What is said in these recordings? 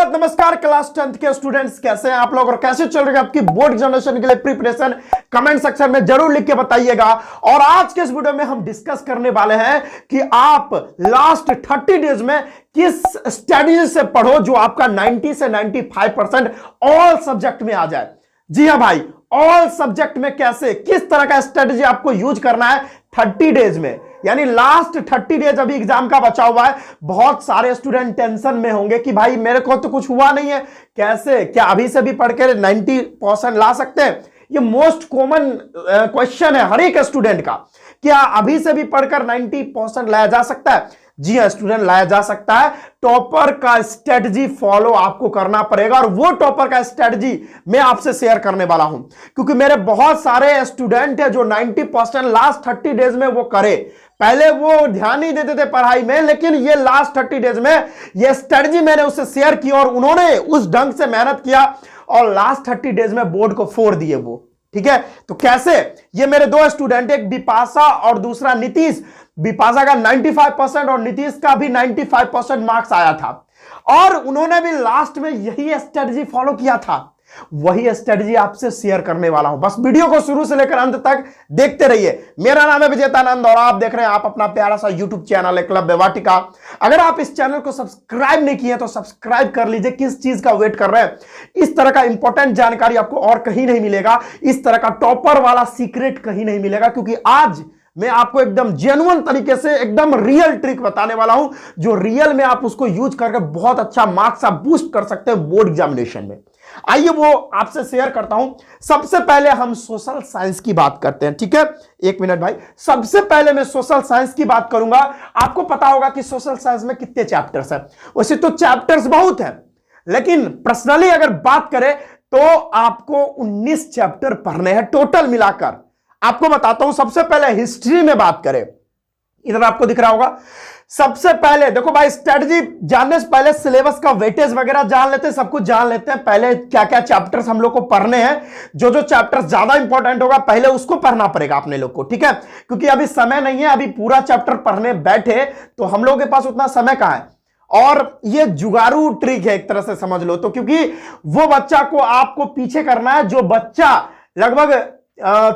सुप्रभात, नमस्कार class 10th के स्टूडेंट्स, कैसे हैं आप लोग और कैसे चल रही है आपकी बोर्ड एग्जामिनेशन के लिए प्रिपरेशन? कमेंट सेक्शन में जरूर लिख के बताइएगा। और आज के इस वीडियो में हम डिस्कस करने वाले हैं कि आप लास्ट 30 डेज में किस स्ट्रेटजी से पढ़ो जो आपका 90 से 95% ऑल सब्जेक्ट में आ जाए। जी हां भाई, ऑल सब्जेक्ट में कैसे, किस तरह का स्ट्रेटजी आपको यूज करना है 30 डेज में, यानी लास्ट 30 डेज अभी एग्जाम का बचा हुआ है। बहुत सारे स्टूडेंट टेंशन में होंगे कि भाई मेरे को तो कुछ हुआ नहीं है, कैसे, क्या अभी से भी पढ़ के 90% ला सकते हैं? ये मोस्ट कॉमन क्वेश्चन है हर एक स्टूडेंट का, क्या अभी से भी पढ़कर 90% लाया जा सकता है? जी हां स्टूडेंट, लाया जा सकता है। टॉपर का स्ट्रेटजी फॉलो आपको करना पड़ेगा और वो टॉपर का स्ट्रेटजी मैं आपसे शेयर करने वाला हूं, क्योंकि मेरे बहुत सारे स्टूडेंट हैं जो 90% लास्ट 30 डेज में वो करे। पहले वो ध्यान नहीं देते थे पढ़ाई में, लेकिन ये लास्ट 30 डेज में ये स्ट्रेटजी मैंने उससे शेयर की और उन्होंने उस ढंग से मेहनत किया और लास्ट 30 डेज में बोर्ड को फोड़ दिए वो। ठीक है, तो कैसे? ये मेरे दो स्टूडेंट, एक विपाशा और दूसरा नीतीश। विपाशा का 95% और नीतीश का भी 95% मार्क्स आया था और उन्होंने भी लास्ट में यही स्ट्रेटजी फॉलो किया था। वही स्ट्रेटजी आपसे शेयर करने वाला हूं, बस वीडियो को शुरू से लेकर अंत तक देखते रहिए। मेरा नाम है विजेतानंद और आप देख रहे हैं आप अपना प्यारा सा यूट्यूब चैनल है क्लब वाटिका। अगर आप इस चैनल को सब्सक्राइब नहीं किए तो सब्सक्राइब कर लीजिए। किस चीज का वेट कर रहे हैं? इस तरह का इंपॉर्टेंट जानकारी आपको और कहीं नहीं मिलेगा, इस तरह का टॉपर वाला सीक्रेट कहीं नहीं मिलेगा, क्योंकि आज मैं आपको एकदम जेन्युइन तरीके से एकदम रियल ट्रिक बताने वाला हूं, जो रियल में आप उसको यूज करके बहुत अच्छा मार्क्स आप बूस्ट कर सकते हैं बोर्ड एग्जामिनेशन में। आइए वो आपसे शेयर करता हूं। सबसे पहले हम सोशल साइंस की बात करते हैं, ठीक है? एक मिनट भाई, सबसे पहले मैं सोशल साइंस की बात करूंगा। आपको पता होगा कि सोशल साइंस में कितने चैप्टर्स हैं। वैसे तो चैप्टर्स बहुत हैं, लेकिन पर्सनली अगर बात करें तो आपको 19 चैप्टर पढ़ने हैं टोटल मिलाकर। आपको बताता हूं, सबसे पहले हिस्ट्री में बात करें, इधर आपको दिख रहा होगा। सबसे पहले देखो भाई, स्ट्रेटजी जानने से पहले सिलेबस का वेटेज वगैरह जान लेते हैं, सब कुछ जान लेते हैं। पहले क्या क्या चैप्टर्स हम लोग को पढ़ने हैं, जो जो चैप्टर्स ज्यादा इंपॉर्टेंट होगा पहले उसको पढ़ना पड़ेगा अपने लोग को, ठीक है? क्योंकि अभी समय नहीं है, अभी पूरा चैप्टर पढ़ने बैठे तो हम लोगों के पास उतना समय कहां है। और ये जुगाड़ू ट्रिक है एक तरह से समझ लो तो, क्योंकि वो बच्चा को आपको पीछे करना है जो बच्चा लगभग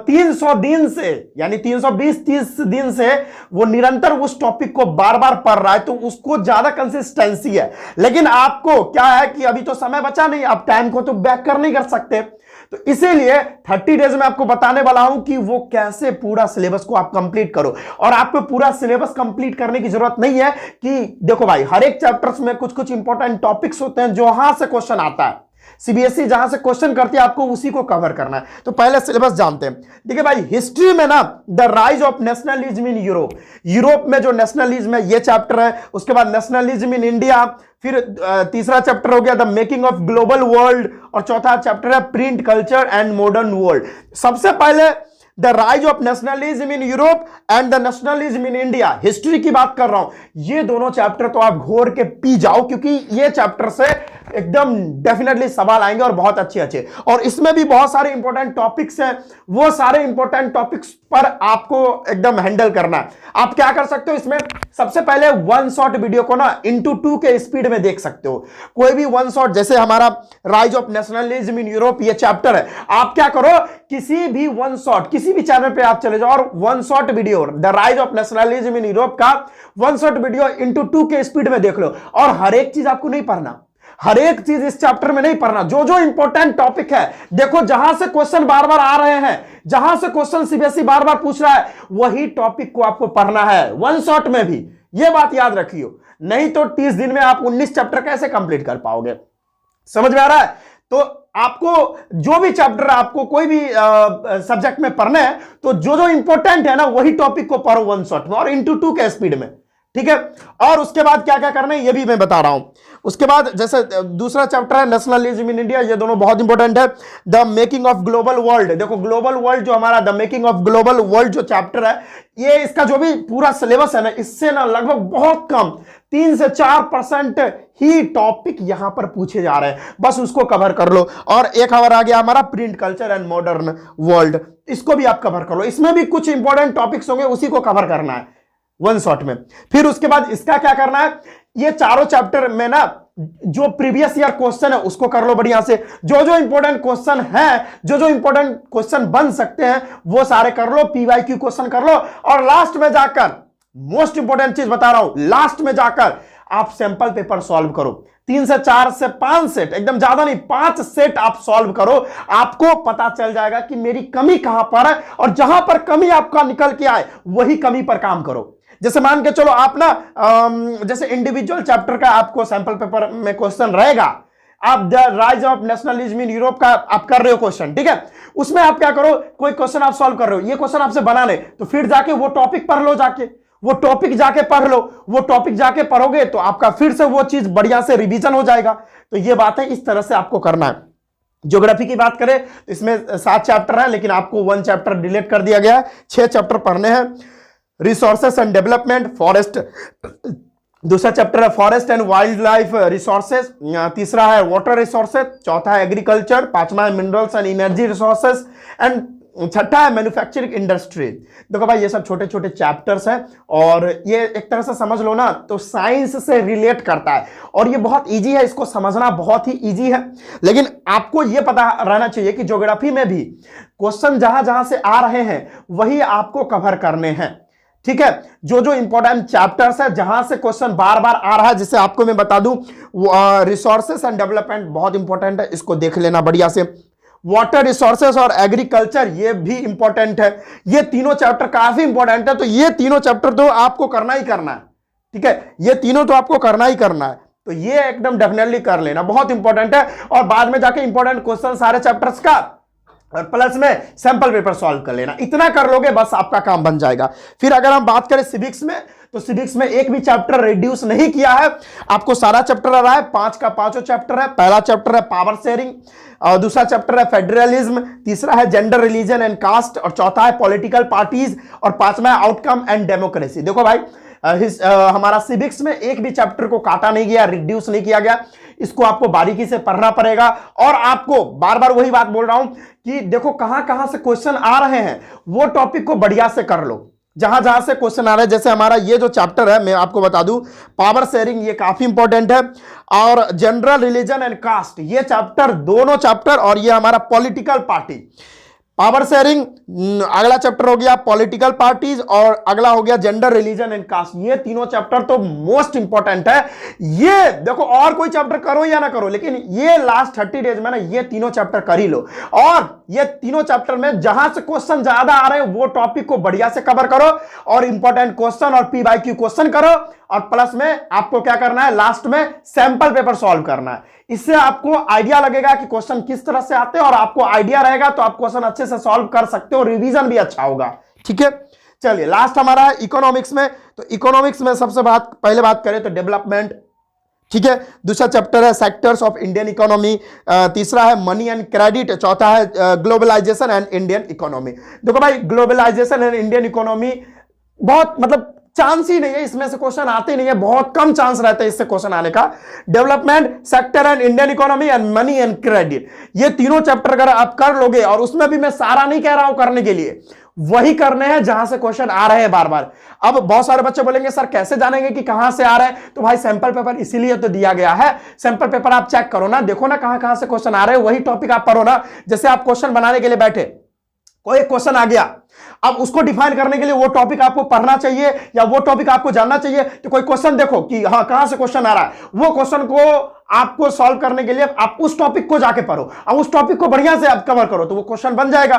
300 दिन से, यानी 320-30 दिन से वो निरंतर उस टॉपिक को बार बार पढ़ रहा है, तो उसको ज्यादा कंसिस्टेंसी है। लेकिन आपको क्या है कि अभी तो समय बचा नहीं, आप टाइम को तो बैक कर नहीं कर सकते, तो इसीलिए 30 डेज में आपको बताने वाला हूं कि वो कैसे पूरा सिलेबस को आप कंप्लीट करो। और आपको पूरा सिलेबस कंप्लीट करने की जरूरत नहीं है कि देखो भाई, हर एक चैप्टर्स में कुछ कुछ इंपॉर्टेंट टॉपिक्स होते हैं जो वहां से क्वेश्चन आता है। सीबीएसई जहां से क्वेश्चन करती है आपको उसी को कवर करना है। तो पहले सिलेबस जानते हैं। देखिए भाई, हिस्ट्री में ना the rise of nationalism in Europe, Europe में जो नेशनलिज्म है ये चैप्टर है। उसके बाद नेशनलिज्म इन इंडिया, फिर तीसरा चैप्टर हो गया the making of global world और चौथा चैप्टर है print culture and modern world. सबसे पहले the rise of nationalism in Europe and the nationalism in India, history की बात कर रहा हूं। ये दोनों चैप्टर तो आप घोर के पी जाओ, क्योंकि ये चैप्टर से एकदम डेफिनेटली सवाल आएंगे और बहुत अच्छे अच्छे। और इसमें भी बहुत सारे इंपॉर्टेंट टॉपिक्स हैं, वो सारे इंपॉर्टेंट टॉपिक्स पर आपको एकदम हैंडल करना है। आप क्या कर सकते हो इसमें? सबसे पहले वन शॉट वीडियो को ना इंटू 2 के स्पीड में देख सकते हो। कोई भी वन शॉट, जैसे हमारा rise of nationalism in Europe ये चैप्टर है, आप क्या करो, किसी भी वन शॉट, किसी भी चैनल पे आप चले जाओ और one shot video the rise of nationalism in Europe का वन शॉट वीडियो इंटू 2 के स्पीड में देख लो। और हर एक चीज आपको नहीं पढ़ना, हर एक चीज इस चैप्टर में नहीं पढ़ना, जो जो इंपॉर्टेंट टॉपिक है, देखो जहां से क्वेश्चन बार बार आ रहे हैं, जहां से क्वेश्चन सीबीएसई बार बार पूछ रहा है, वही टॉपिक को आपको पढ़ना है वन शॉट में भी। यह बात याद रखियो, नहीं तो 30 दिन में आप 19 चैप्टर कैसे कंप्लीट कर पाओगे? समझ में आ रहा है? तो आपको जो भी चैप्टर आपको कोई भी सब्जेक्ट में पढ़ना है, तो जो जो इंपॉर्टेंट है ना वही टॉपिक को पढ़ो वन शॉट में और इंटू 2 के स्पीड में, ठीक है? और उसके बाद क्या क्या करना है ये भी मैं बता रहा हूं। उसके बाद जैसे दूसरा चैप्टर है नेशनलिज्म इन इंडिया, ये दोनों बहुत इंपॉर्टेंट है। The making of global world, देखो ग्लोबल वर्ल्ड जो हमारा the making of global world जो चैप्टर है, ये इसका जो भी पूरा सिलेबस है ना, इससे ना लगभग बहुत कम 3 से 4% ही टॉपिक यहां पर पूछे जा रहे हैं, बस उसको कवर कर लो। और एक खबर आ गया हमारा print culture and modern world, इसको भी आप कवर कर लो। इसमें भी कुछ इंपॉर्टेंट टॉपिक्स होंगे, उसी को कवर करना है वन शॉट में। फिर उसके बाद इसका क्या करना है, ये चारों चैप्टर में ना जो प्रीवियस ईयर क्वेश्चन है उसको कर लो बढ़िया से, जो जो इंपॉर्टेंट क्वेश्चन है, जो जो इंपॉर्टेंट क्वेश्चन बन सकते हैं वो सारे कर लो, पीवाईक्यू क्वेश्चन कर लो, और लास्ट में जाकर मोस्ट इंपॉर्टेंट चीज बता रहा हूं, लास्ट में जाकर आप सैंपल पेपर सॉल्व करो, 3 से 4 से 5 सेट, एकदम ज्यादा नहीं 5 सेट आप सॉल्व करो, आपको पता चल जाएगा कि मेरी कमी कहां पर है, और जहां पर कमी आपका निकल के आए वही कमी पर काम करो। जैसे मान के चलो आप ना जैसे इंडिविजुअल चैप्टर का आपको सैंपल पेपर में क्वेश्चन रहेगा, आप the rise of nationalism in Europe का आप कर रहे हो क्वेश्चन, ठीक है, उसमें आप क्या करो, कोई क्वेश्चन आप सॉल्व कर रहे हो, ये क्वेश्चन आपसे बनाने, तो फिर जाके वो टॉपिक पढ़ लो, जाके वो टॉपिक जाके पढ़ लो, वो टॉपिक जाके पढ़ोगे तो आपका फिर से वो चीज बढ़िया से रिवीजन हो जाएगा। तो ये बात है, इस तरह से आपको करना है। ज्योग्राफी की बात करें तो इसमें 7 चैप्टर है, लेकिन आपको 1 चैप्टर डिलीट कर दिया गया है, 6 चैप्टर पढ़ने हैं। रिसोर्सेस एंड डेवलपमेंट, फॉरेस्ट, दूसरा चैप्टर है forest and wild life resources, तीसरा है वाटर रिसोर्सेस, चौथा है एग्रीकल्चर, पांचवा है minerals and energy resources, and छठा है मैन्युफैक्चरिंग इंडस्ट्री। देखो भाई ये सब छोटे छोटे चैप्टर्स हैं, और ये एक तरह से समझ लो ना तो साइंस से रिलेट करता है, और ये बहुत इजी है, इसको समझना बहुत ही इजी है। लेकिन आपको ये पता रहना चाहिए कि ज्योग्राफी में भी क्वेश्चन जहां जहां से आ रहे हैं वही आपको कवर करने हैं, ठीक है। जो जो इंपॉर्टेंट चैप्टर्स है जहां से क्वेश्चन बार बार आ रहा है, जिसे आपको मैं बता दूं, रिसोर्सेस एंड डेवलपमेंट बहुत इंपॉर्टेंट है, इसको देख लेना बढ़िया से। वाटर रिसोर्सेस और एग्रीकल्चर ये भी इंपॉर्टेंट है, ये तीनों चैप्टर काफी इंपॉर्टेंट है, तो ये तीनों चैप्टर तो आपको करना ही करना है, ठीक है, ये तीनों तो आपको करना ही करना है, तो ये एकदम डेफिनेटली कर लेना, बहुत इंपॉर्टेंट है। और बाद में जाके इंपॉर्टेंट क्वेश्चन सारे चैप्टर्स का और प्लस में सैंपल पेपर सॉल्व कर लेना, इतना कर लोगे बस आपका काम बन जाएगा। फिर अगर हम बात करें सिविक्स में, तो सिविक्स में एक भी चैप्टर रिड्यूस नहीं किया है, आपको सारा चैप्टर आ रहा है, 5 का 5 चैप्टर है। पहला चैप्टर है पावर शेयरिंग, और दूसरा चैप्टर है फेडरलिज्म, तीसरा है जेंडर रिलीजन एंड कास्ट, और चौथा है पॉलिटिकल पार्टीज, और पांचवा है आउटकम एंड डेमोक्रेसी। देखो भाई हमारा सिविक्स में एक भी चैप्टर को काटा नहीं गया, रिड्यूस नहीं किया गया, इसको आपको बारीकी से पढ़ना पड़ेगा। और आपको बार बार वही बात बोल रहा हूं कि देखो कहां कहां से क्वेश्चन आ रहे हैं, वो टॉपिक को बढ़िया से कर लो, जहां जहां से क्वेश्चन आ रहे हैं। जैसे हमारा ये जो चैप्टर है मैं आपको बता दूं, पावर शेयरिंग, ये काफी इंपॉर्टेंट है, और जनरल रिलीजन एंड कास्ट, ये चैप्टर, दोनों चैप्टर, और ये हमारा पॉलिटिकल पार्टी, पावर शेयरिंग अगला चैप्टर हो गया, पॉलिटिकल पार्टीज, और अगला हो गया जेंडर रिलीजन एंड कास्ट। ये तीनों चैप्टर तो मोस्ट इंपॉर्टेंट है। ये देखो और कोई चैप्टर करो या ना करो, लेकिन ये लास्ट 30 डेज में ना ये तीनों चैप्टर कर ही लो, और ये तीनों चैप्टर में जहां से क्वेश्चन ज्यादा आ रहे हैं वो टॉपिक को बढ़िया से कवर करो, और इंपॉर्टेंट क्वेश्चन और पीवाईक्यू क्वेश्चन करो, और प्लस में आपको क्या करना है, लास्ट में सैंपल पेपर सॉल्व करना है। इससे आपको आइडिया लगेगा कि क्वेश्चन किस तरह से आते हैं, और आपको आइडिया रहेगा तो आप क्वेश्चन अच्छे से सॉल्व कर सकते हो, रिवीजन भी अच्छा होगा, ठीक है। चलिए लास्ट हमारा है इकोनॉमिक्स में, तो इकोनॉमिक्स में सबसे पहले बात करें तो डेवलपमेंट, ठीक है। दूसरा चैप्टर है सेक्टर्स ऑफ इंडियन इकोनॉमी, तीसरा है मनी एंड क्रेडिट, चौथा है ग्लोबलाइजेशन एंड इंडियन इकोनॉमी। देखो भाई ग्लोबलाइजेशन एंड इंडियन इकोनॉमी बहुत मतलब चांस ही नहीं है, इसमें से क्वेश्चन आते नहीं है, बहुत कम चांस रहता है इससे क्वेश्चन आने का। Development, sector and Indian economy, and money and credit, ये तीनों चैप्टर अगर आप कर लोगे, और उसमें भी मैं सारा नहीं कह रहा हूं करने के लिए, वही करने हैं जहां से क्वेश्चन आ रहे हैं बार बार। अब बहुत सारे बच्चे बोलेंगे सर कैसे जानेंगे कि कहां से आ रहे हैं, तो भाई सैंपल पेपर इसीलिए तो दिया गया है, सैंपल पेपर आप चेक करो ना, देखो ना कहां कहां से क्वेश्चन आ रहे हैं, वही टॉपिक आप पढ़ो ना। जैसे आप क्वेश्चन बनाने के लिए बैठे, कोई क्वेश्चन आ गया, अब उसको डिफाइन करने के लिए वो टॉपिक आपको पढ़ना चाहिए या वो टॉपिक आपको जानना चाहिए। तो कोई क्वेश्चन देखो कि हाँ कहां से क्वेश्चन आ रहा है, वो क्वेश्चन को आपको सॉल्व करने के लिए आप उस टॉपिक को जाके पढ़ो, अब उस टॉपिक को बढ़िया से आप कवर करो, तो वो क्वेश्चन बन जाएगा।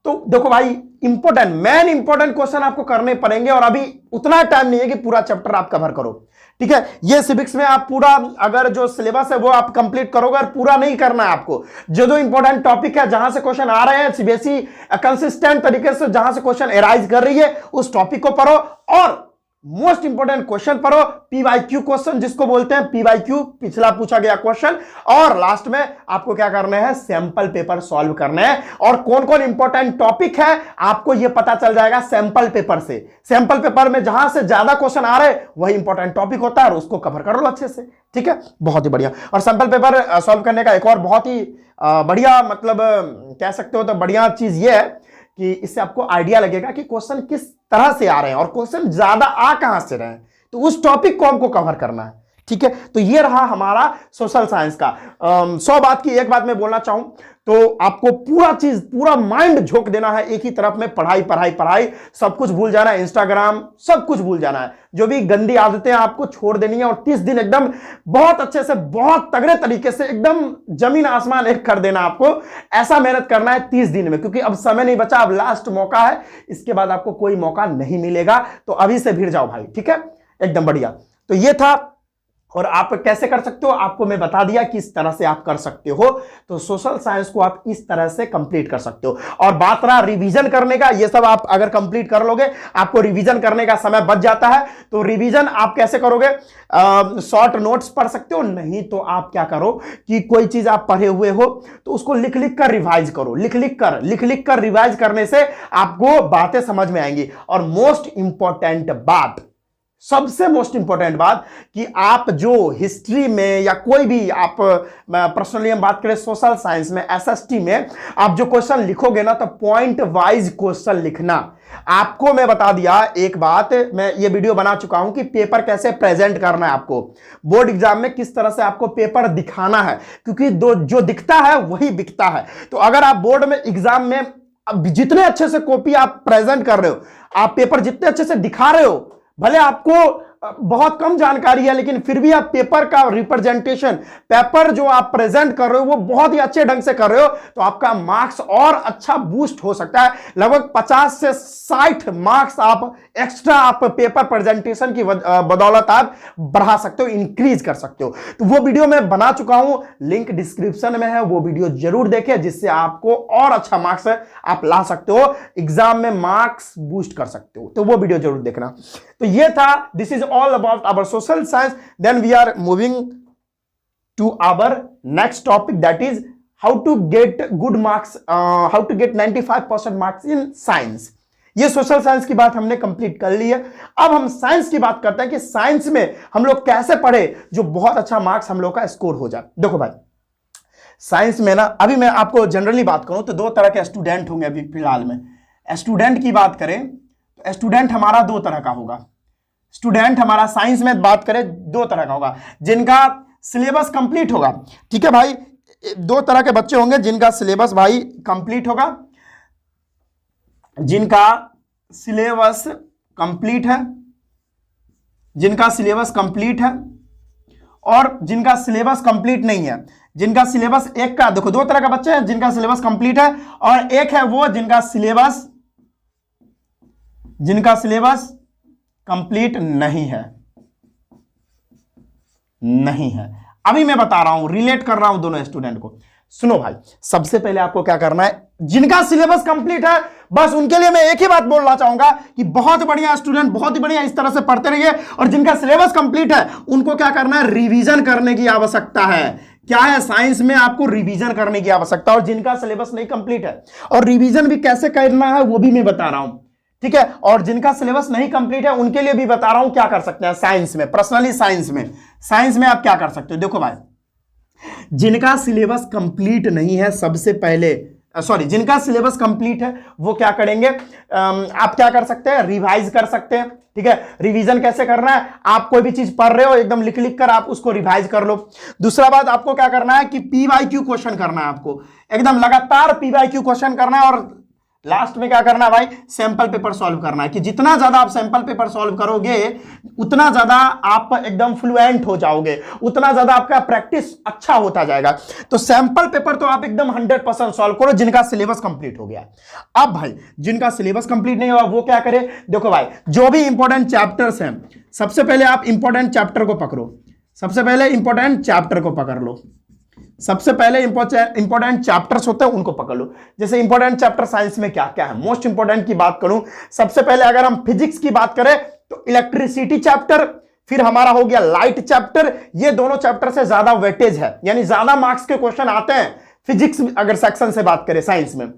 तो देखो भाई इंपॉर्टेंट मेन इंपॉर्टेंट क्वेश्चन आपको करने पड़ेंगे, और अभी उतना टाइम नहीं है कि पूरा चैप्टर आप कवर करो, ठीक है। ये सिविक्स में आप पूरा अगर जो सिलेबस है वो आप कंप्लीट करोगे, और पूरा नहीं करना है आपको, जो जो इंपॉर्टेंट टॉपिक है जहां से क्वेश्चन आ रहे हैं सीबीएसई कंसिस्टेंट तरीके से जहां से क्वेश्चन एराइज कर रही है उस टॉपिक को पढ़ो, और मोस्ट इंपॉर्टेंट क्वेश्चन पढ़ो, पीवाईक्यू क्वेश्चन जिसको बोलते हैं, पीवाईक्यू पिछला पूछा गया क्वेश्चन, और लास्ट में आपको क्या करना है, सैंपल पेपर सॉल्व करना है। और कौन कौन इंपॉर्टेंट टॉपिक है आपको यह पता चल जाएगा सैंपल पेपर से। सैंपल पेपर में जहां से ज्यादा क्वेश्चन आ रहे वही इंपॉर्टेंट टॉपिक होता है, और उसको कवर कर लो अच्छे से, ठीक है, बहुत ही बढ़िया। और सैंपल पेपर सॉल्व करने का एक और बहुत ही बढ़िया मतलब कह सकते हो तो बढ़िया चीज यह है कि इससे आपको आइडिया लगेगा कि क्वेश्चन किस तरह से आ रहे हैं, और क्वेश्चन ज्यादा आ कहां से रहे हैं, तो उस टॉपिक को हमको कवर करना है, ठीक है, तो ये रहा हमारा सोशल साइंस का। 100 बात की एक बात मैं बोलना चाहूं तो आपको पूरा माइंड झोंक देना है एक ही तरफ में, पढ़ाई पढ़ाई पढ़ाई, सब कुछ भूल जाना है, इंस्टाग्राम सब कुछ भूल जाना है, जो भी गंदी आदतें आपको छोड़ देनी है और 30 दिन एकदम बहुत अच्छे से, बहुत तगड़े तरीके से एकदम जमीन आसमान एक कर देना। आपको ऐसा मेहनत करना है 30 दिन में, क्योंकि अब समय नहीं बचा, अब लास्ट मौका है, इसके बाद आपको कोई मौका नहीं मिलेगा, तो अभी से भिड़ जाओ भाई। ठीक है, एकदम बढ़िया। तो ये था, और आप कैसे कर सकते हो आपको मैं बता दिया किस तरह से आप कर सकते हो। तो सोशल साइंस को आप इस तरह से कंप्लीट कर सकते हो। और बात रहा रिवीजन करने का, ये सब आप अगर कंप्लीट कर लोगे आपको रिवीजन करने का समय बच जाता है। तो रिवीजन आप कैसे करोगे, शॉर्ट नोट्स पढ़ सकते हो, नहीं तो आप क्या करो कि कोई चीज आप पढ़े हुए हो तो उसको लिख लिख कर रिवाइज करो, लिख लिख कर रिवाइज करने से आपको बातें समझ में आएंगी। और मोस्ट इंपॉर्टेंट बात, सबसे मोस्ट इंपॉर्टेंट बात, कि आप जो हिस्ट्री में या कोई भी आप पर्सनली हम बात करें सोशल साइंस में, एसएसटी में आप जो क्वेश्चन लिखोगे ना, तो पॉइंट वाइज क्वेश्चन लिखना। आपको मैं बता दिया एक बात, मैं ये वीडियो बना चुका हूं कि पेपर कैसे प्रेजेंट करना है, आपको बोर्ड एग्जाम में किस तरह से आपको पेपर दिखाना है, क्योंकि जो दिखता है वही बिकता है। तो अगर आप बोर्ड में एग्जाम में जितने अच्छे से कॉपी आप प्रेजेंट कर रहे हो, आप पेपर जितने अच्छे से दिखा रहे हो, भले आपको बहुत कम जानकारी है लेकिन फिर भी आप पेपर का रिप्रेजेंटेशन, पेपर जो आप प्रेजेंट कर रहे हो वो बहुत ही अच्छे ढंग से कर रहे हो, तो आपका मार्क्स और अच्छा बूस्ट हो सकता है। लगभग 50 से 60 मार्क्स आप एक्स्ट्रा आप पेपर प्रेजेंटेशन की बदौलत आप बढ़ा सकते हो, इंक्रीज कर सकते हो। तो वो वीडियो मैं बना चुका हूं, लिंक डिस्क्रिप्शन में है, वो वीडियो जरूर देखें, जिससे आपको और अच्छा मार्क्स आप ला सकते हो, एग्जाम में मार्क्स बूस्ट कर सकते हो। तो वो वीडियो जरूर देखना। तो ये था, this is all about our social science. Then we are moving to our next topic, that is how to get good marks, how to get 95% marks in science. ये सोशल साइंस की बात हमने complete कर ली है। अब हम science की बात करते हैं कि साइंस में हम लोग कैसे पढ़े जो बहुत अच्छा मार्क्स हम लोग का स्कोर हो जाए। देखो भाई, साइंस में ना, अभी मैं आपको जनरली बात करूं तो दो तरह के स्टूडेंट होंगे अभी फिलहाल में। स्टूडेंट की बात करें तो स्टूडेंट हमारा दो तरह का होगा। स्टूडेंट हमारा साइंस में बात करें दो तरह का होगा, जिनका सिलेबस कंप्लीट होगा। ठीक है भाई, दो तरह के बच्चे होंगे जिनका सिलेबस भाई कंप्लीट होगा, जिनका सिलेबस कंप्लीट है, जिनका सिलेबस कंप्लीट है, और जिनका सिलेबस कंप्लीट नहीं है। जिनका सिलेबस एक का, देखो दो तरह का बच्चे हैं, जिनका सिलेबस कंप्लीट है, और एक है वो जिनका सिलेबस कंप्लीट नहीं है। अभी मैं बता रहा हूं, रिलेट कर रहा हूं दोनों स्टूडेंट को। सुनो भाई, सबसे पहले आपको क्या करना है, जिनका सिलेबस कंप्लीट है बस उनके लिए मैं एक ही बात बोलना चाहूंगा कि बहुत बढ़िया स्टूडेंट, बहुत ही बढ़िया इस तरह से पढ़ते रहिए। और जिनका सिलेबस कंप्लीट है उनको क्या करना है, रिवीजन करने की आवश्यकता है। क्या है, साइंस में आपको रिवीजन करने की आवश्यकता। और जिनका सिलेबस नहीं कंप्लीट है, और रिवीजन भी कैसे करना है वो भी मैं बता रहा हूं, ठीक है। और जिनका सिलेबस नहीं कंप्लीट है उनके लिए भी बता रहा हूं क्या कर सकते हैं साइंस में, पर्सनली साइंस में आप क्या कर सकते हो। देखो भाई, जिनका सिलेबस कंप्लीट नहीं है, सबसे पहले जिनका सिलेबस कंप्लीट है वो क्या करेंगे, आप क्या कर सकते हैं, रिवाइज कर सकते हैं। ठीक है, रिवीजन कैसे करना है, आप कोई भी चीज पढ़ रहे हो एकदम लिख लिख कर आप उसको रिवाइज कर लो। दूसरा बात, आपको क्या करना है कि पीवाईक्यू क्वेश्चन करना है, आपको एकदम लगातार पीवाईक्यू क्वेश्चन करना है। और लास्ट में क्या करना है भाई, सैंपल पेपर सॉल्व करना है, कि जितना ज्यादा आप सैंपल पेपर सॉल्व करोगे उतना ज्यादा आप एकदम फ्लुएंट हो जाओगे, उतना ज्यादा आपका प्रैक्टिस अच्छा होता जाएगा। तो सैंपल पेपर तो आप एकदम 100% सॉल्व करो जिनका सिलेबस कंप्लीट हो गया। अब भाई, जिनका सिलेबस कंप्लीट नहीं हुआ वो क्या करे, देखो भाई, जो भी इंपॉर्टेंट चैप्टर्स हैं, सबसे पहले आप इंपॉर्टेंट चैप्टर को पकड़ो, सबसे पहले इंपॉर्टेंट चैप्टर को पकड़ लो, सबसे पहले इंपॉर्टेंट चैप्टर्स होते हैं उनको पकड़ लो। जैसे इंपॉर्टेंट चैप्टर साइंस में क्या क्या है, मोस्ट इंपॉर्टेंट की बात करूं, सबसे पहले अगर हम फिजिक्स की बात करें तो इलेक्ट्रिसिटी चैप्टर, फिर हमारा हो गया लाइट चैप्टर। ये दोनों चैप्टर से ज्यादा वेटेज है, यानी ज्यादा मार्क्स के क्वेश्चन आते हैं फिजिक्स अगर सेक्शन से बात करें। साइंस में,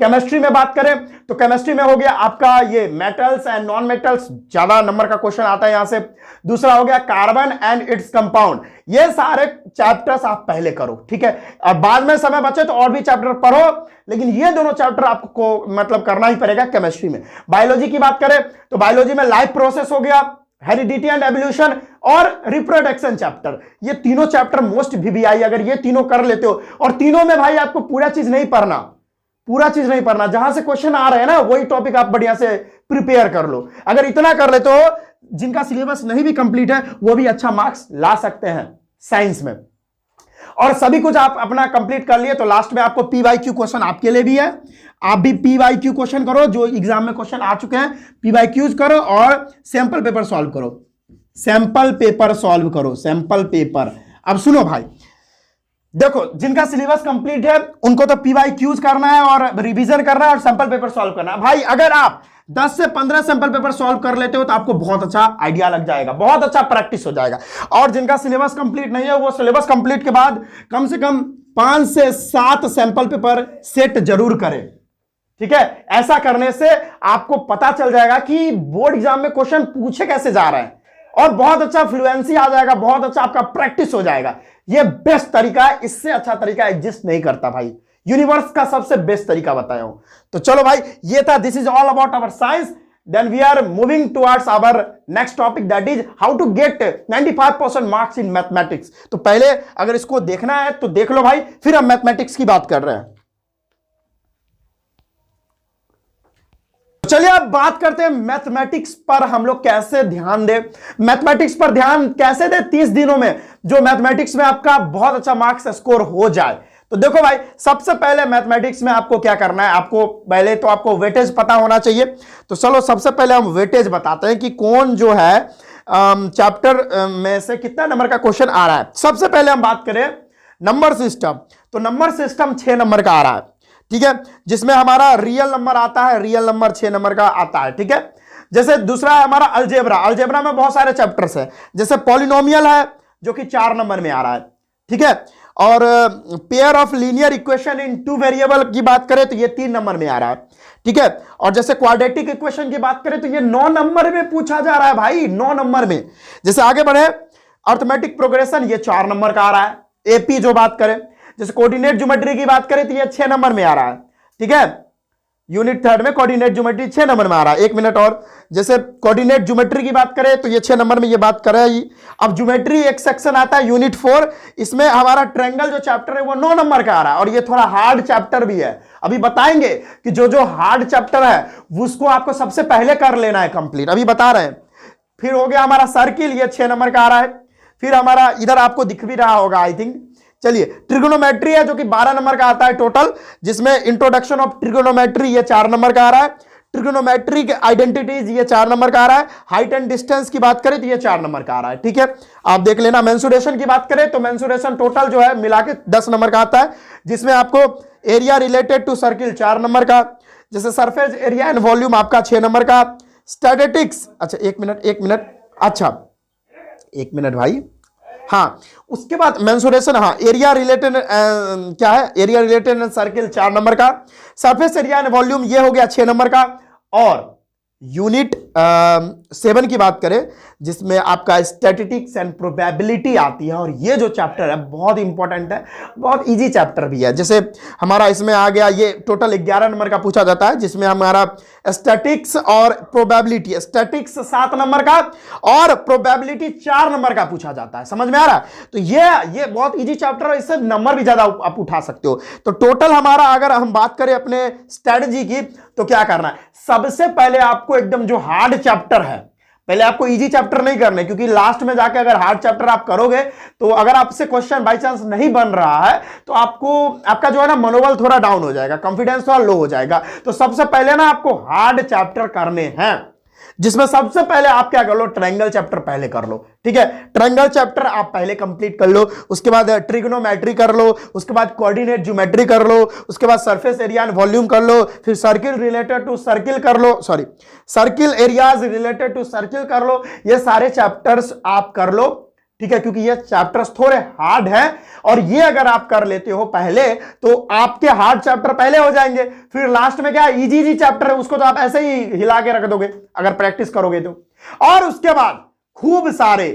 केमिस्ट्री में बात करें तो केमिस्ट्री में हो गया आपका ये मेटल्स एंड नॉन मेटल्स, ज्यादा नंबर का क्वेश्चन आता है यहां से। दूसरा हो गया कार्बन एंड इट्स कंपाउंड। ये सारे चैप्टर्स आप पहले करो, ठीक है। और बाद में समय बचे तो और भी चैप्टर पढ़ो, लेकिन ये दोनों चैप्टर आपको मतलब करना ही पड़ेगा केमिस्ट्री में। बायोलॉजी की बात करें तो बायोलॉजी में लाइफ प्रोसेस हो गया, हेरिडिटी एंड एवोल्यूशन और रिप्रोडक्शन चैप्टर, ये तीनों चैप्टर मोस्ट वीवीआई, अगर ये तीनों कर लेते हो, और तीनों में भाई आपको पूरा चीज नहीं पढ़ना, पूरा चीज नहीं पढ़ना, जहां से क्वेश्चन आ रहे हैं ना वही टॉपिक आप बढ़िया से प्रिपेयर कर लो। अगर इतना कर लेते हो, जिनका सिलेबस नहीं भी कंप्लीट है वो भी अच्छा मार्क्स ला सकते हैं साइंस में। और सभी कुछ आप अपना कंप्लीट कर लिए तो लास्ट में आपको पीवाईक्यू क्वेश्चन आपके लिए भी है, आप भी पीवाईक्यू क्वेश्चन करो, जो एग्जाम में क्वेश्चन आ चुके हैं पीवाईक्यूज करो और सैंपल पेपर सॉल्व करो, सैंपल पेपर सॉल्व करो, सैंपल पेपर। अब सुनो भाई, देखो जिनका सिलेबस कंप्लीट है उनको तो पीवाईक्यूज करना है और रिवीजन करना है और सैंपल पेपर सॉल्व करना है। भाई अगर आप 10 से 15 सैंपल पेपर सॉल्व कर लेते हो तो आपको बहुत अच्छा आइडिया लग जाएगा, बहुत अच्छा प्रैक्टिस हो जाएगा। और जिनका सिलेबस कंप्लीट नहीं है वो सिलेबस कंप्लीट के बाद कम से कम 5 से 7 सैंपल पेपर सेट जरूर करें, ठीक है। ऐसा करने से आपको पता चल जाएगा कि बोर्ड एग्जाम में क्वेश्चन पूछे कैसे जा रहे हैं और बहुत अच्छा फ्लुएंसी आ जाएगा, बहुत अच्छा आपका प्रैक्टिस हो जाएगा। ये बेस्ट तरीका है, इससे अच्छा तरीका एग्जिस्ट नहीं करता भाई, यूनिवर्स का सबसे बेस्ट तरीका बताया हूं। तो चलो भाई, ये था this is all about our science. Then we are moving towards our next topic, that is how to get 95% marks in mathematics. तो पहले अगर इसको देखना है तो देख लो भाई, फिर हम मैथमेटिक्स की बात कर रहे हैं। चलिए अब बात करते हैं मैथमेटिक्स पर हम लोग कैसे ध्यान दें, मैथमेटिक्स पर ध्यान कैसे दें 30 दिनों में, जो मैथमेटिक्स में आपका बहुत अच्छा मार्क्स स्कोर हो जाए। तो देखो भाई, सबसे पहले मैथमेटिक्स में आपको क्या करना है, आपको पहले तो आपको वेटेज पता होना चाहिए। तो चलो सबसे पहले हम वेटेज बताते हैं कि कौन जो है चैप्टर में से कितना नंबर का क्वेश्चन आ रहा है। सबसे पहले हम बात करें नंबर सिस्टम, तो नंबर सिस्टम 6 नंबर का आ रहा है, ठीक है, जिसमें हमारा रियल नंबर आता है, रियल नंबर 6 नंबर का आता है, ठीक है। जैसे दूसरा है हमारा अलजेब्रा, अलजेब्रा में बहुत सारे चैप्टर्स है, जैसे पॉलिनोमियल है जो कि 4 नंबर में आ रहा है, ठीक है। और pair of linear equation in 2 variable की बात करें तो ये 3 नंबर में आ रहा है, ठीक है। और जैसे क्वाड्रेटिक इक्वेशन की बात करें तो ये 9 नंबर में पूछा जा रहा है भाई, 9 नंबर में। जैसे आगे बढ़े, अर्थमेटिक प्रोग्रेशन ये 4 नंबर का आ रहा है। एपी जो बात करें, जैसे कोऑर्डिनेट ज्योमेट्री की बात करें तो ये 6 नंबर में आ रहा है, ठीक है। यूनिट 3 में कोऑर्डिनेट ज्योमेट्री 6 नंबर में आ रहा है। 1 मिनट और, जैसे कोऑर्डिनेट ज्योमेट्री की बात करें तो ये 6 नंबर में ये बात कर रही। अब ज्योमेट्री एक सेक्शन आता है यूनिट 4, इसमें हमारा ट्रायंगल जो चैप्टर है वो 9 नंबर का आ रहा है और ये थोड़ा हार्ड चैप्टर भी है। अभी बताएंगे कि जो हार्ड चैप्टर है उसको आपको सबसे पहले कर लेना है कंप्लीट, अभी बता रहे हैं। फिर हो गया हमारा सर्किल, ये 6 नंबर का आ रहा है। फिर हमारा इधर आपको दिख भी रहा होगा आई थिंक, चलिए ट्रिगोनोमेट्री है जो कि 12 नंबर का आता है टोटल, जिसमें इंट्रोडक्शन ऑफ ट्रिगोनोमेट्री ये 4 नंबर का आ रहा है। ट्रिगोनोमेट्री के आइडेंटिटीज ये 4 नंबर का आ रहा है। हाइट एंड डिस्टेंस की बात करें तो ये 4 नंबर का आ रहा है, ठीक है, आप देख लेना। मेंसुरेशन की बात करें तो मेंसुरेशन टोटल जो है मिला के 10 नंबर का आता है, जिसमें आपको area related to circle 4 number का, जैसे सरफेस एरिया एंड वॉल्यूम आपका 6 नंबर का। स्टैटिस्टिक्स, अच्छा एक मिनट, अच्छा 1 मिनट भाई, हाँ उसके बाद मेंसुरेशन, हाँ एरिया रिलेटेड क्या है, एरिया रिलेटेड सर्किल 4 नंबर का। सरफेस एरिया एंड वॉल्यूम ये हो गया 6 नंबर का। और यूनिट 7 की बात करें जिसमें आपका स्टैटिस्टिक्स एंड प्रोबेबिलिटी आती है, और ये जो चैप्टर है बहुत इंपॉर्टेंट है, बहुत इजी चैप्टर भी है। जैसे हमारा इसमें आ गया, ये टोटल 11 नंबर का पूछा जाता है, जिसमें हमारा स्टैटिक्स और प्रोबेबिलिटी, स्टैटिक्स 7 नंबर का और प्रोबेबिलिटी 4 नंबर का पूछा जाता है, समझ में आ रहा है। तो ये बहुत इजी चैप्टर है, इससे नंबर भी ज्यादा आप उठा सकते हो। तो टोटल हमारा अगर हम बात करें अपने स्ट्रेटजी की तो क्या करना है, सबसे पहले आपको एकदम जो हार्ड चैप्टर है, पहले आपको इजी चैप्टर नहीं करने, क्योंकि लास्ट में जाके अगर हार्ड चैप्टर आप करोगे तो अगर आपसे क्वेश्चन बाय चांस नहीं बन रहा है तो आपका जो है ना मनोबल थोड़ा डाउन हो जाएगा, कॉन्फिडेंस थोड़ा लो हो जाएगा। तो सबसे पहले ना आपको हार्ड चैप्टर करने हैं, जिसमें सबसे पहले आप क्या कर लो, ट्रायंगल चैप्टर पहले कर लो, ठीक है। ट्रायंगल चैप्टर आप पहले कंप्लीट कर लो, उसके बाद ट्रिग्नोमेट्री कर लो, उसके बाद कोऑर्डिनेट ज्योमेट्री कर लो, उसके बाद सरफेस एरिया एंड वॉल्यूम कर लो, फिर सर्किल रिलेटेड टू सर्किल कर लो, sorry circle areas related to circle कर लो। ये सारे चैप्टर्स आप कर लो, ठीक है, क्योंकि ये चैप्टर्स थोड़े हार्ड हैं और ये अगर आप कर लेते हो पहले तो आपके हार्ड चैप्टर पहले हो जाएंगे। फिर लास्ट में क्या इजी चैप्टर है उसको तो आप ऐसे ही हिला के रख दोगे अगर प्रैक्टिस करोगे तो। और उसके बाद खूब सारे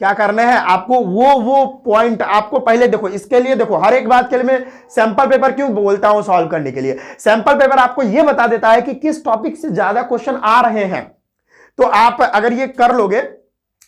क्या करने हैं आपको, वो पॉइंट आपको पहले देखो। इसके लिए देखो, हर एक बात के लिए मैं सैंपल पेपर क्यों बोलता हूं सॉल्व करने के लिए। सैंपल पेपर आपको यह बता देता है कि किस टॉपिक से ज्यादा क्वेश्चन आ रहे हैं। तो आप अगर ये कर लोगे,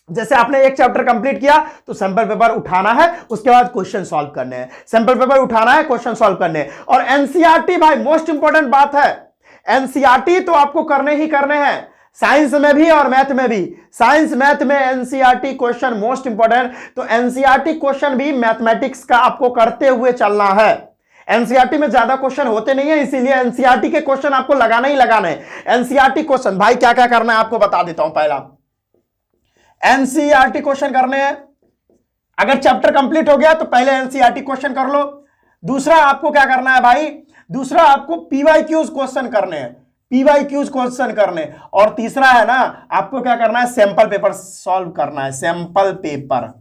जैसे आपने एक चैप्टर कंप्लीट किया तो सैंपल पेपर उठाना है, उसके बाद क्वेश्चन सॉल्व करने हैं, सैंपल पेपर उठाना है, क्वेश्चन सॉल्व करने हैं। और एनसीईआरटी भाई मोस्ट इंपॉर्टेंट बात है, एनसीईआरटी तो आपको करने ही करने हैं, साइंस में भी और मैथ में भी। साइंस मैथ में एनसीईआरटी क्वेश्चन मोस्ट इंपॉर्टेंट, तो एनसीईआरटी क्वेश्चन भी मैथमेटिक्स का आपको करते हुए चलना है। एनसीईआरटी में ज्यादा क्वेश्चन होते नहीं है, इसीलिए एनसीईआरटी के क्वेश्चन आपको लगाना ही लगाना है। एनसीईआरटी क्वेश्चन भाई क्या क्या करना है आपको बता देता हूं। पहला एनसीईआरटी क्वेश्चन करने हैं, अगर चैप्टर कंप्लीट हो गया तो पहले एनसीईआरटी क्वेश्चन कर लो। दूसरा आपको क्या करना है भाई, दूसरा आपको पीवाईक्यूज क्वेश्चन करने हैं, पीवाईक्यूज क्वेश्चन करने। और तीसरा है ना, आपको क्या करना है, सैंपल पेपर सॉल्व करना है, सैंपल पेपर।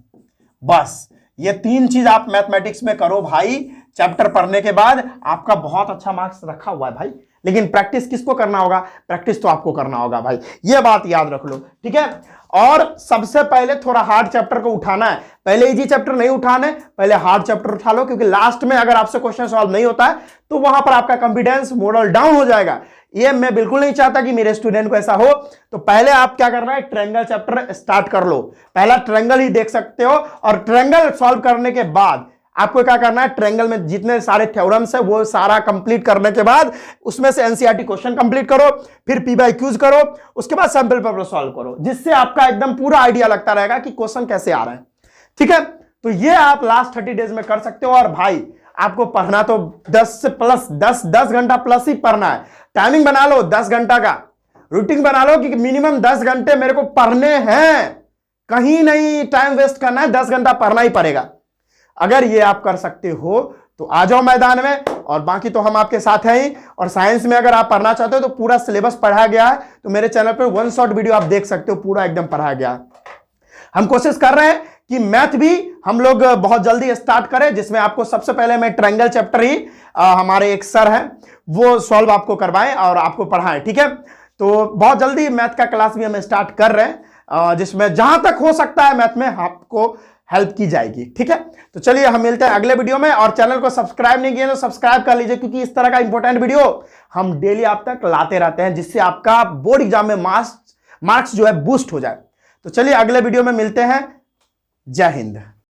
बस ये तीन चीज आप मैथमेटिक्स में करो भाई, चैप्टर पढ़ने के बाद आपका बहुत अच्छा मार्क्स रखा हुआ है भाई। लेकिन प्रैक्टिस किसको करना होगा, प्रैक्टिस तो आपको करना होगा भाई, ये बात याद रख लो, ठीक है। और सबसे पहले थोड़ा हार्ड चैप्टर को उठाना है, पहले इजी चैप्टर नहीं उठाने, पहले हार्ड चैप्टर उठा लो, क्योंकि लास्ट में अगर आपसे क्वेश्चन सॉल्व नहीं होता है तो वहां पर आपका कॉन्फिडेंस मॉडल डाउन हो जाएगा। ये मैं बिल्कुल नहीं चाहता कि मेरे स्टूडेंट को ऐसा हो। तो पहले आप क्या करना है, ट्रायंगल चैप्टर स्टार्ट कर लो, पहला ट्रायंगल ही देख सकते हो। और ट्रायंगल सॉल्व करने के बाद आपको क्या करना है, ट्रायंगल में जितने सारे थ्योरम्स है वो सारा कंप्लीट करने के बाद उसमें से एनसीईआरटी क्वेश्चन कंप्लीट करो, फिर पीवाईक्यूज करो, उसके बाद सैंपल पेपर सॉल्व करो, जिससे आपका एकदम पूरा आइडिया लगता रहेगा कि क्वेश्चन कैसे आ रहा है, ठीक है। तो ये आप लास्ट 30 डेज में कर सकते हो। और भाई आपको पढ़ना तो 10 घंटा प्लस ही पढ़ना है। टाइमिंग बना लो 10 घंटा का, रूटीन बना लो कि मिनिमम 10 घंटे मेरे को पढ़ने हैं, कहीं नहीं टाइम वेस्ट करना है, 10 घंटा पढ़ना ही पड़ेगा। अगर ये आप कर सकते हो तो आ जाओ मैदान में, और बाकी तो हम आपके साथ हैं ही। और साइंस में अगर आप पढ़ना चाहते हो तो पूरा सिलेबस पढ़ाया गया है, तो मेरे चैनल पर 1 शॉट वीडियो आप देख सकते हो, पूरा एकदम पढ़ाया गया है। हम कोशिश कर रहे हैं कि मैथ भी हम लोग बहुत जल्दी स्टार्ट करें, जिसमें आपको सबसे पहले मैं ट्रायंगल चैप्टर ही हमारे एक सर हैं वो सॉल्व आपको करवाएं और आपको पढ़ाएं, ठीक है। तो बहुत जल्दी मैथ का क्लास भी हम स्टार्ट कर रहे हैं, जिसमें जहां तक हो सकता है मैथ में आपको हेल्प की जाएगी, ठीक है। तो चलिए हम मिलते हैं अगले वीडियो में। और चैनल को सब्सक्राइब नहीं किया तो सब्सक्राइब कर लीजिए, क्योंकि इस तरह का इंपॉर्टेंट वीडियो हम डेली आप तक लाते रहते हैं, जिससे आपका बोर्ड एग्जाम में मार्क्स जो है बूस्ट हो जाए। तो चलिए अगले वीडियो में मिलते हैं। जय हिंद।